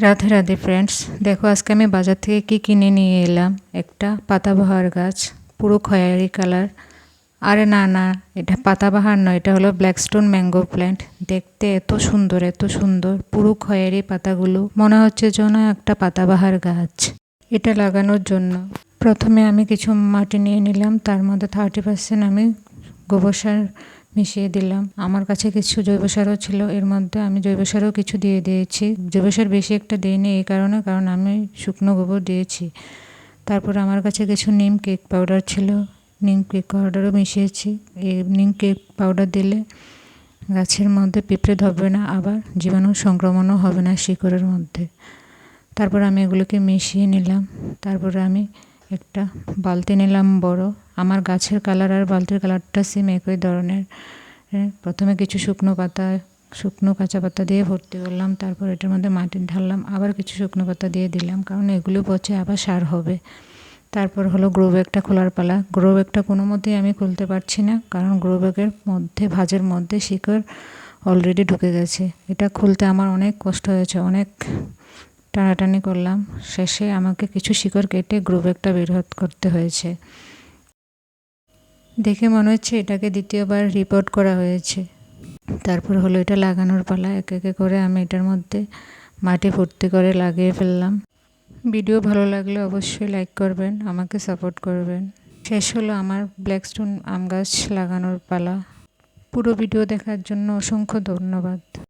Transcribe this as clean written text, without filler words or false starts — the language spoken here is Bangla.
রাধে রাধে ফ্রেন্ডস, দেখো আজকে আমি বাজার থেকে কি কিনে নিয়ে এলাম। একটা পাতাবাহার গাছ, পুরো খয়েরি কালার। আরে না না, এটা পাতাবাহার নয়, এটা হলো ব্ল্যাকস্টোন ম্যাঙ্গো প্ল্যান্ট। দেখতে এত সুন্দর, এত সুন্দর, পুরো খয়েরি পাতাগুলো, মনে হচ্ছে যেন একটা পাতাবাহার গাছ। এটা লাগানোর জন্য প্রথমে আমি কিছু মাটি নিয়ে নিলাম, তার মধ্যে 30% আমি গোবর সার মিশিয়ে দিলাম। আমার কাছে কিছু জৈব সারও ছিল, এর মধ্যে আমি জৈব সারও কিছু দিয়ে দিয়েছি। জৈব সার বেশি একটা দিইনি এই কারণে, কারণ আমি শুকনো গোবর দিয়েছি। তারপর আমার কাছে কিছু নিম কেক পাউডার ছিল, নিম কেক পাউডারও মিশিয়েছি। এই নিম কেক পাউডার দিলে গাছের মধ্যে পিঁপড়ে ধরবে না, আবার জীবাণু সংক্রমণও হবে না শিকড়ের মধ্যে। তারপর আমি এগুলোকে মিশিয়ে নিলাম। তারপরে আমি একটা বালতি নিলাম বড়। আমার গাছের কালার আর বালতির কালারটা সেম একই ধরনের। প্রথমে কিছু শুকনো কাঁচা পাতা দিয়ে ভর্তি করলাম, তারপর এটার মধ্যে মাটি ঢাললাম, আবার কিছু শুকনো পাতা দিয়ে দিলাম, কারণ এগুলো পচে আবার সার হবে। তারপর হলো গ্রো ব্যাগটা খোলার পালা। গ্রো ব্যাগটা কোনো মতেই আমি খুলতে পারছি না, কারণ গ্রো ব্যাগের মধ্যে ভাঁজের মধ্যে শিকড় অলরেডি ঢুকে গেছে। এটা খুলতে আমার অনেক কষ্ট হয়েছে, অনেক টানাটানি করলাম, শেষে আমাকে কিছু শিকড় কেটে গ্রো ব্যাগটা বের করতে হয়েছে। দেখে মনে হচ্ছে এটাকে দ্বিতীয়বার রিপোর্ট করা হয়েছে। তারপর হলো এটা লাগানোর পালা। এক একে করে আমি এটার মধ্যে মাটি ভর্তি করে লাগিয়ে ফেললাম। ভিডিও ভালো লাগলে অবশ্যই লাইক করবেন, আমাকে সাপোর্ট করবেন। শেষ হলো আমার ব্ল্যাকস্টোন আম গাছ লাগানোর পালা। পুরো ভিডিও দেখার জন্য অসংখ্য ধন্যবাদ।